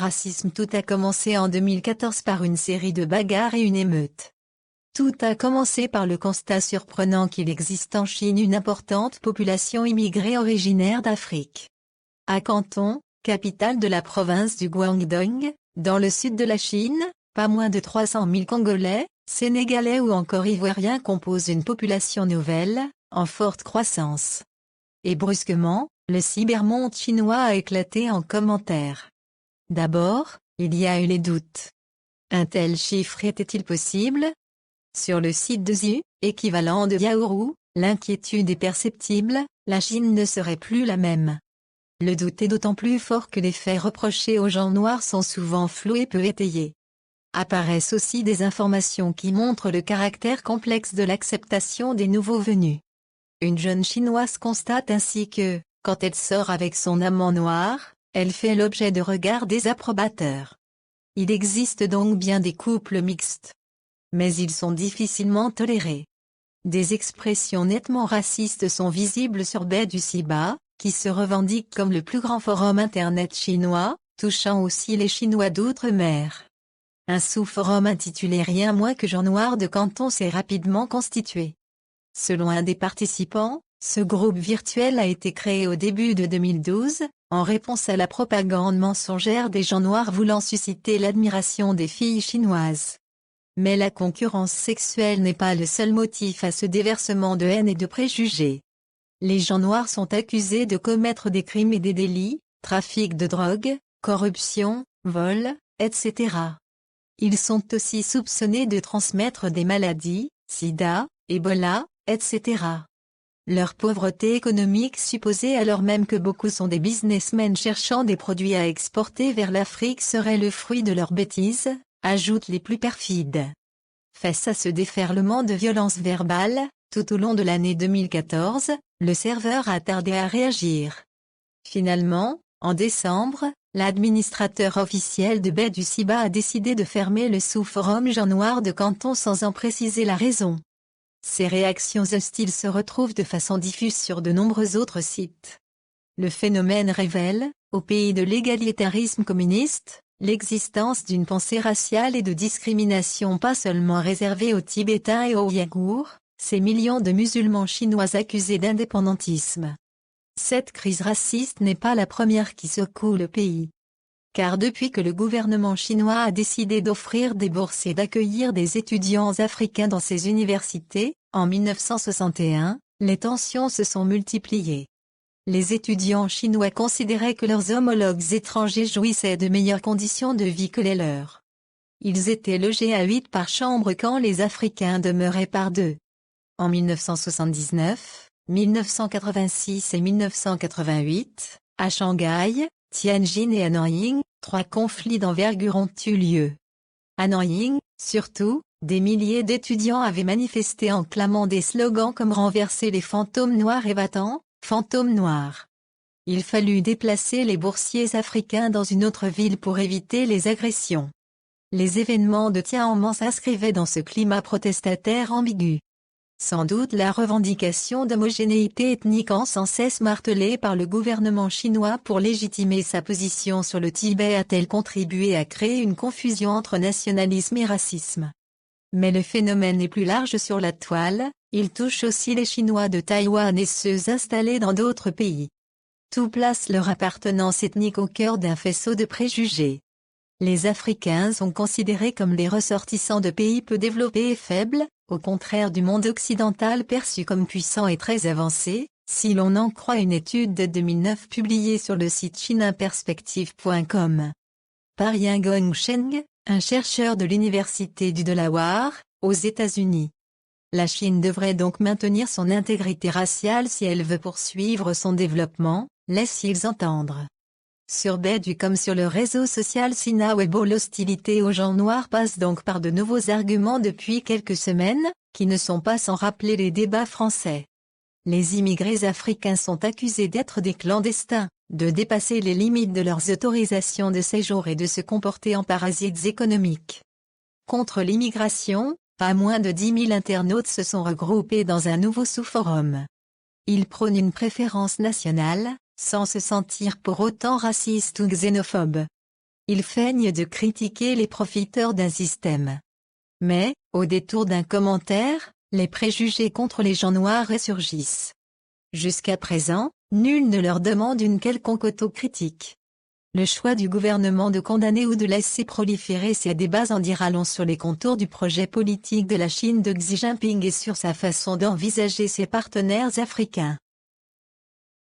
racisme. Tout a commencé en 2014 par une série de bagarres et une émeute. Tout a commencé par le constat surprenant qu'il existe en Chine une importante population immigrée originaire d'Afrique. À Canton, capitale de la province du Guangdong, dans le sud de la Chine, pas moins de 300 000 Congolais, Sénégalais ou encore Ivoiriens composent une population nouvelle, en forte croissance. Et brusquement, le cybermonde chinois a éclaté en commentaires. D'abord, il y a eu les doutes. Un tel chiffre était-il possible? Sur le site de Zhu, équivalent de Yaoru, l'inquiétude est perceptible, la Chine ne serait plus la même. Le doute est d'autant plus fort que les faits reprochés aux gens noirs sont souvent flous et peu étayés. Apparaissent aussi des informations qui montrent le caractère complexe de l'acceptation des nouveaux venus. Une jeune Chinoise constate ainsi que, quand elle sort avec son amant noir, elle fait l'objet de regards désapprobateurs. Il existe donc bien des couples mixtes. Mais ils sont difficilement tolérés. Des expressions nettement racistes sont visibles sur Beidou-Siba, qui se revendique comme le plus grand forum internet chinois, touchant aussi les Chinois d'outre-mer. Un sous-forum intitulé Rien moins que gens noirs de Canton s'est rapidement constitué. Selon un des participants, ce groupe virtuel a été créé au début de 2012, en réponse à la propagande mensongère des gens noirs voulant susciter l'admiration des filles chinoises. Mais la concurrence sexuelle n'est pas le seul motif à ce déversement de haine et de préjugés. Les gens noirs sont accusés de commettre des crimes et des délits, trafic de drogue, corruption, vol, etc. Ils sont aussi soupçonnés de transmettre des maladies, sida, Ebola, etc. Leur pauvreté économique supposée alors même que beaucoup sont des businessmen cherchant des produits à exporter vers l'Afrique serait le fruit de leurs bêtises, ajoutent les plus perfides. Face à ce déferlement de violence verbale, tout au long de l'année 2014, le serveur a tardé à réagir. Finalement, en décembre, l'administrateur officiel de Beidou-Siba a décidé de fermer le sous-forum gens noirs de Canton sans en préciser la raison. Ces réactions hostiles se retrouvent de façon diffuse sur de nombreux autres sites. Le phénomène révèle, au pays de l'égalitarisme communiste, l'existence d'une pensée raciale et de discrimination pas seulement réservée aux Tibétains et aux Ouïghours, ces millions de musulmans chinois accusés d'indépendantisme. Cette crise raciste n'est pas la première qui secoue le pays. Car depuis que le gouvernement chinois a décidé d'offrir des bourses et d'accueillir des étudiants africains dans ses universités, en 1961, les tensions se sont multipliées. Les étudiants chinois considéraient que leurs homologues étrangers jouissaient de meilleures conditions de vie que les leurs. Ils étaient logés à 8 par chambre quand les Africains demeuraient par 2. En 1979, 1986 et 1988, à Shanghai, Tianjin et Hanoï, 3 conflits d'envergure ont eu lieu. À Hanoï, surtout, des milliers d'étudiants avaient manifesté en clamant des slogans comme « Renverser les fantômes noirs et battants »,« Fantômes noirs ». Il fallut déplacer les boursiers africains dans une autre ville pour éviter les agressions. Les événements de Tiananmen s'inscrivaient dans ce climat protestataire ambigu. Sans doute la revendication d'homogénéité ethnique sans cesse martelée par le gouvernement chinois pour légitimer sa position sur le Tibet a-t-elle contribué à créer une confusion entre nationalisme et racisme. Mais le phénomène est plus large sur la toile, il touche aussi les Chinois de Taïwan et ceux installés dans d'autres pays. Tout place leur appartenance ethnique au cœur d'un faisceau de préjugés. Les Africains sont considérés comme les ressortissants de pays peu développés et faibles, au contraire du monde occidental perçu comme puissant et très avancé, si l'on en croit une étude de 2009 publiée sur le site chinaperspective.com. Par Yangong Sheng, un chercheur de l'université du Delaware, aux États-Unis. La Chine devrait donc maintenir son intégrité raciale si elle veut poursuivre son développement, laisse-t-il entendre. Sur Beidou comme sur le réseau social Sina Weibo, l'hostilité aux gens noirs passe donc par de nouveaux arguments depuis quelques semaines, qui ne sont pas sans rappeler les débats français. Les immigrés africains sont accusés d'être des clandestins, de dépasser les limites de leurs autorisations de séjour et de se comporter en parasites économiques. Contre l'immigration, pas moins de 10 000 internautes se sont regroupés dans un nouveau sous-forum. Ils prônent une préférence nationale, sans se sentir pour autant raciste ou xénophobe. Ils feignent de critiquer les profiteurs d'un système. Mais, au détour d'un commentaire, les préjugés contre les gens noirs ressurgissent. Jusqu'à présent, nul ne leur demande une quelconque autocritique. Le choix du gouvernement de condamner ou de laisser proliférer ces débats en dira long sur les contours du projet politique de la Chine de Xi Jinping et sur sa façon d'envisager ses partenaires africains.